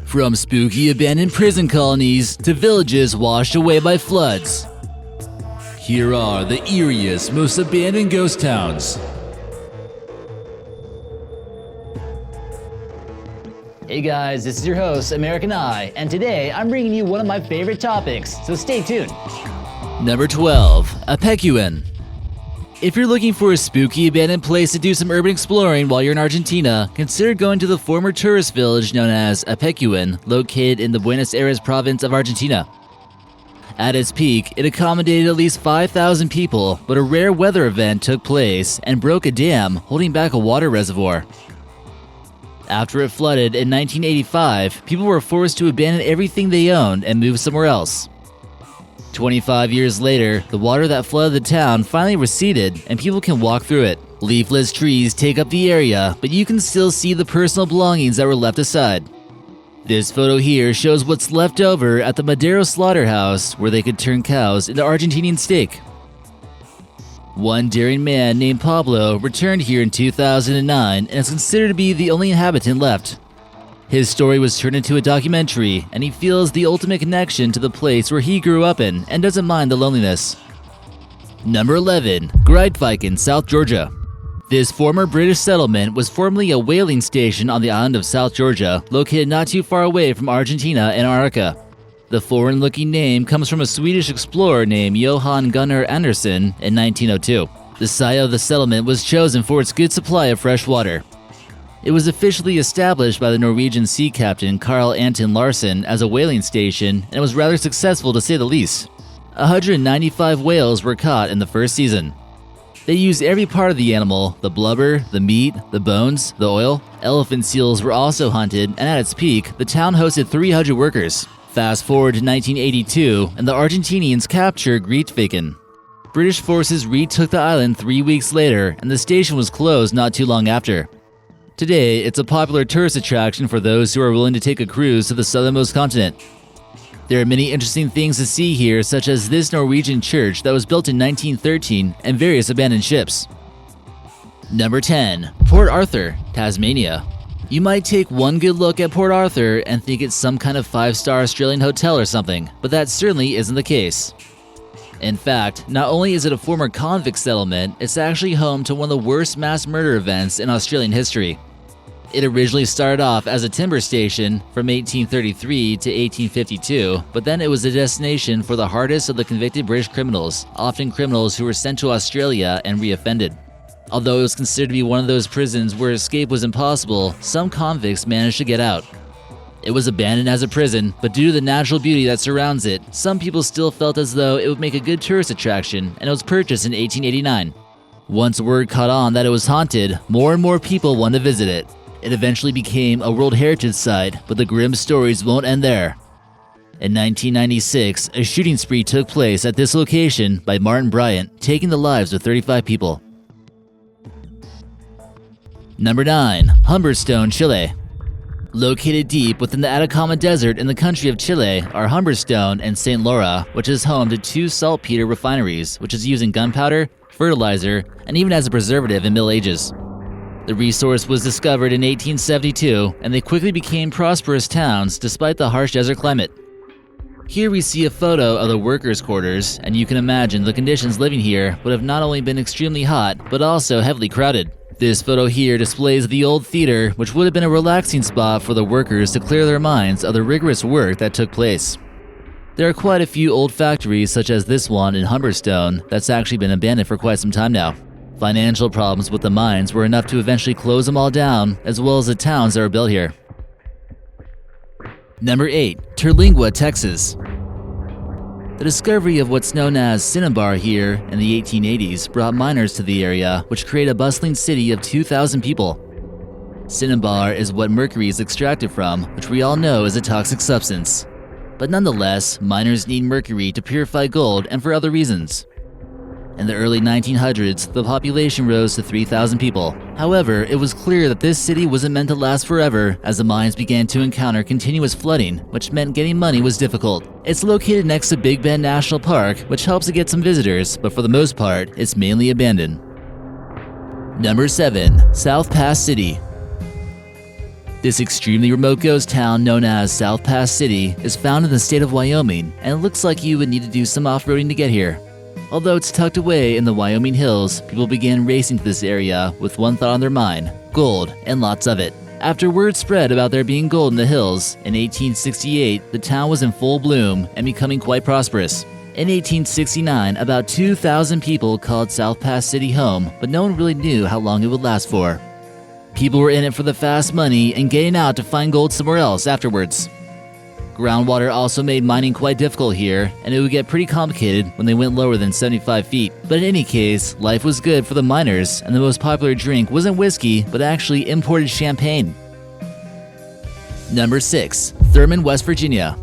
From spooky abandoned prison colonies to villages washed away by floods. Here are the eeriest, most abandoned ghost towns. Hey guys, this is your host, American Eye, and today I'm bringing you one of my favorite topics, so stay tuned. Number 12. Apeckun. If you're looking for a spooky abandoned place to do some urban exploring while you're in Argentina, consider going to the former tourist village known as Apeckun, located in the Buenos Aires province of Argentina. At its peak, it accommodated at least 5,000 people, but a rare weather event took place and broke a dam holding back a water reservoir. After it flooded in 1985, people were forced to abandon everything they owned and move somewhere else. 25 years later, the water that flooded the town finally receded and people can walk through it. Leafless trees take up the area, but you can still see the personal belongings that were left aside. This photo here shows what's left over at the Madero slaughterhouse, where they could turn cows into Argentinian steak. One daring man named Pablo returned here in 2009 and is considered to be the only inhabitant left. His story was turned into a documentary, and he feels the ultimate connection to the place where he grew up in and doesn't mind the loneliness. Number 11. Grytviken, South Georgia. This former British settlement was formerly a whaling station on the island of South Georgia, located not too far away from Argentina and Antarctica. The foreign-looking name comes from a Swedish explorer named Johan Gunnar Andersson in 1902. The site of the settlement was chosen for its good supply of fresh water. It was officially established by the Norwegian sea captain Carl Anton Larsen as a whaling station, and was rather successful to say the least. 195 whales were caught in the first season. They used every part of the animal: the blubber, the meat, the bones, the oil. Elephant seals were also hunted, and at its peak, the town hosted 300 workers. Fast forward to 1982, and the Argentinians captured Grytviken. British forces retook the island 3 weeks later, and the station was closed not too long after. Today, it's a popular tourist attraction for those who are willing to take a cruise to the southernmost continent. There are many interesting things to see here, such as this Norwegian church that was built in 1913 and various abandoned ships. Number 10. Port Arthur, Tasmania. You might take one good look at Port Arthur and think it's some kind of 5-star Australian hotel or something, but that certainly isn't the case. In fact, not only is it a former convict settlement, it's actually home to one of the worst mass murder events in Australian history. It originally started off as a timber station from 1833 to 1852, but then it was a destination for the hardest of the convicted British criminals, often criminals who were sent to Australia and reoffended. Although it was considered to be one of those prisons where escape was impossible, some convicts managed to get out. It was abandoned as a prison, but due to the natural beauty that surrounds it, some people still felt as though it would make a good tourist attraction, and it was purchased in 1889. Once word caught on that it was haunted, more and more people wanted to visit it. It eventually became a World Heritage Site, but the grim stories won't end there. In 1996, a shooting spree took place at this location by Martin Bryant, taking the lives of 35 people. Number 9. Humberstone Chile. Located deep within the Atacama Desert in the country of Chile are Humberstone and St. Laura, which is home to 2 saltpeter refineries, which is used in gunpowder, fertilizer, and even as a preservative in Middle Ages. The resource was discovered in 1872, and they quickly became prosperous towns despite the harsh desert climate. Here we see a photo of the workers' quarters, and you can imagine the conditions living here would have not only been extremely hot, but also heavily crowded. This photo here displays the old theater, which would have been a relaxing spot for the workers to clear their minds of the rigorous work that took place. There are quite a few old factories, such as this one in Humberstone, that's actually been abandoned for quite some time now. Financial problems with the mines were enough to eventually close them all down, as well as the towns that were built here. Number 8. Terlingua, Texas. The discovery of what's known as cinnabar here in the 1880s brought miners to the area, which created a bustling city of 2,000 people. Cinnabar is what mercury is extracted from, which we all know is a toxic substance. But nonetheless, miners need mercury to purify gold and for other reasons. In the early 1900s, the population rose to 3,000 people. However, it was clear that this city wasn't meant to last forever, as the mines began to encounter continuous flooding, which meant getting money was difficult. It's located next to Big Bend National Park, which helps to get some visitors, but for the most part, it's mainly abandoned. Number 7. South Pass City. This extremely remote ghost town known as South Pass City is found in the state of Wyoming, and it looks like you would need to do some off-roading to get here. Although it's tucked away in the Wyoming hills, people began racing to this area with one thought on their mind: gold, and lots of it. After word spread about there being gold in the hills, in 1868 the town was in full bloom and becoming quite prosperous. In 1869, about 2,000 people called South Pass City home, but no one really knew how long it would last for. People were in it for the fast money and getting out to find gold somewhere else afterwards. Groundwater also made mining quite difficult here, and it would get pretty complicated when they went lower than 75 feet. But in any case, life was good for the miners, and the most popular drink wasn't whiskey, but actually imported champagne. Number 6. Thurmond, West Virginia.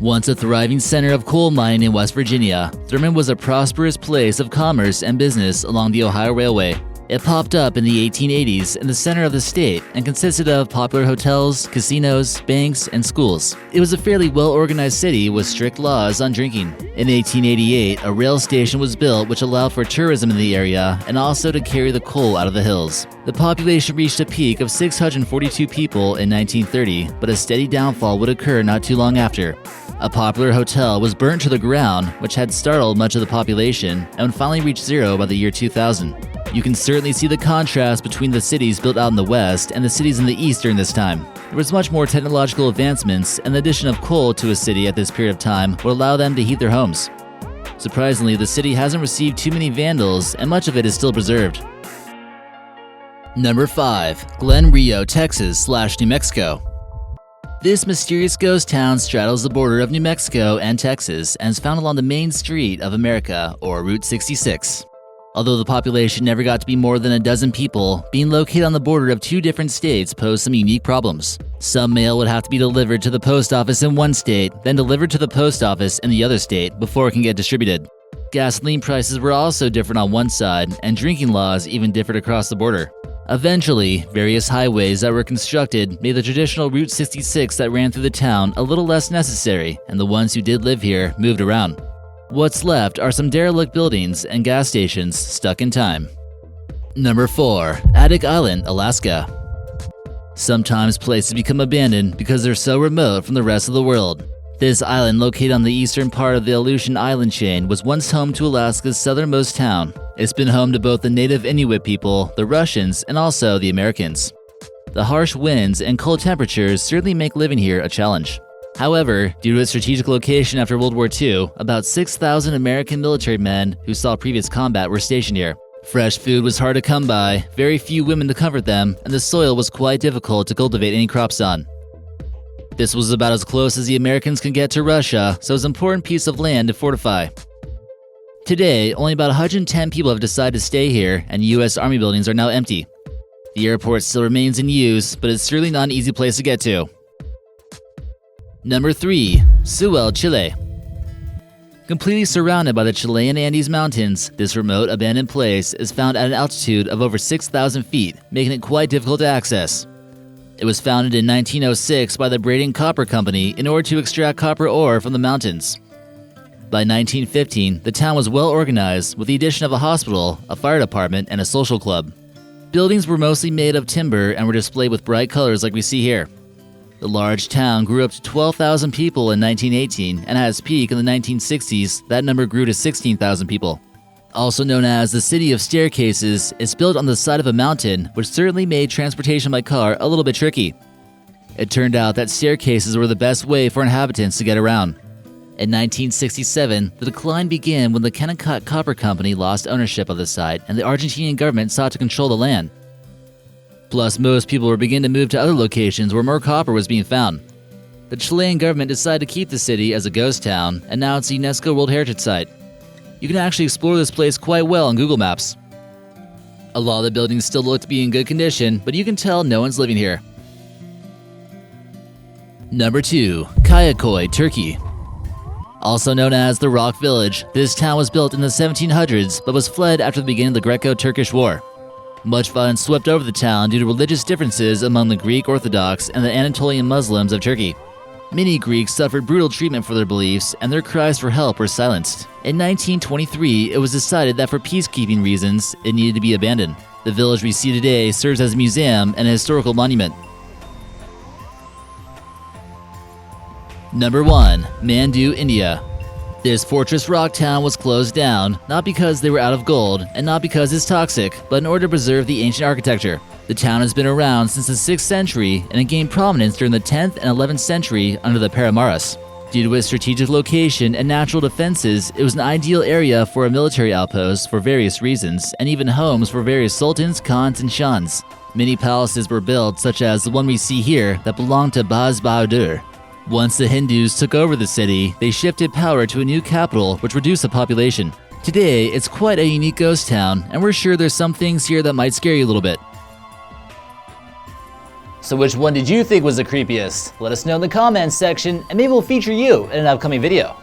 Once a thriving center of coal mining in West Virginia, Thurmond was a prosperous place of commerce and business along the Ohio Railway. It popped up in the 1880s in the center of the state and consisted of popular hotels, casinos, banks, and schools. It was a fairly well-organized city with strict laws on drinking. In 1888, a rail station was built which allowed for tourism in the area and also to carry the coal out of the hills. The population reached a peak of 642 people in 1930, but a steady downfall would occur not too long after. A popular hotel was burnt to the ground, which had startled much of the population, and would finally reach zero by the year 2000. You can certainly see the contrast between the cities built out in the west and the cities in the east during this time. There was much more technological advancements, and the addition of coal to a city at this period of time would allow them to heat their homes. Surprisingly, the city hasn't received too many vandals, and much of it is still preserved. Number 5. Glen Rio, Texas / New Mexico. This mysterious ghost town straddles the border of New Mexico and Texas and is found along the main street of America, or Route 66. Although the population never got to be more than a dozen people, being located on the border of two different states posed some unique problems. Some mail would have to be delivered to the post office in one state, then delivered to the post office in the other state before it can get distributed. Gasoline prices were also different on one side, and drinking laws even differed across the border. Eventually, various highways that were constructed made the traditional Route 66 that ran through the town a little less necessary, and the ones who did live here moved around. What's left are some derelict buildings and gas stations stuck in time. Number 4. Apeckun Island, Alaska. Sometimes places become abandoned because they're so remote from the rest of the world. This island, located on the eastern part of the Aleutian Island chain, was once home to Alaska's southernmost town. It's been home to both the native Inuit people, the Russians, and also the Americans. The harsh winds and cold temperatures certainly make living here a challenge. However, due to its strategic location after World War II, about 6,000 American military men who saw previous combat were stationed here. Fresh food was hard to come by, very few women to comfort them, and the soil was quite difficult to cultivate any crops on. This was about as close as the Americans could get to Russia, so it was an important piece of land to fortify. Today, only about 110 people have decided to stay here, and U.S. Army buildings are now empty. The airport still remains in use, but it's certainly not an easy place to get to. Number 3. Sucrose Chile. Completely surrounded by the Chilean Andes Mountains, this remote, abandoned place is found at an altitude of over 6,000 feet, making it quite difficult to access. It was founded in 1906 by the Braden Copper Company in order to extract copper ore from the mountains. By 1915, the town was well organized with the addition of a hospital, a fire department, and a social club. Buildings were mostly made of timber and were displayed with bright colors like we see here. The large town grew up to 12,000 people in 1918, and at its peak in the 1960s, that number grew to 16,000 people. Also known as the City of Staircases, it's built on the side of a mountain, which certainly made transportation by car a little bit tricky. It turned out that staircases were the best way for inhabitants to get around. In 1967, the decline began when the Kayakoy Copper Company lost ownership of the site, and the Argentinian government sought to control the land. Plus, most people were beginning to move to other locations where more copper was being found. The Chilean government decided to keep the city as a ghost town, and now it's a UNESCO World Heritage Site. You can actually explore this place quite well on Google Maps. A lot of the buildings still look to be in good condition, but you can tell no one's living here. Number 2. Kayakoy, Turkey. Also known as the Rock Village, this town was built in the 1700s but was fled after the beginning of the Greco-Turkish War. Much violence swept over the town due to religious differences among the Greek Orthodox and the Anatolian Muslims of Turkey. Many Greeks suffered brutal treatment for their beliefs, and their cries for help were silenced. In 1923, it was decided that for peacekeeping reasons, it needed to be abandoned. The village we see today serves as a museum and a historical monument. Number 1. Mandu India. This fortress rock town was closed down, not because they were out of gold, and not because it's toxic, but in order to preserve the ancient architecture. The town has been around since the 6th century, and it gained prominence during the 10th and 11th century under the Paramaras. Due to its strategic location and natural defenses, it was an ideal area for a military outpost for various reasons, and even homes for various sultans, khans, and shahs. Many palaces were built, such as the one we see here, that belonged to Baz Bahadur. Once the Hindus took over the city, they shifted power to a new capital, which reduced the population. Today, it's quite a unique ghost town, and we're sure there's some things here that might scare you a little bit. So which one did you think was the creepiest? Let us know in the comments section, and maybe we'll feature you in an upcoming video.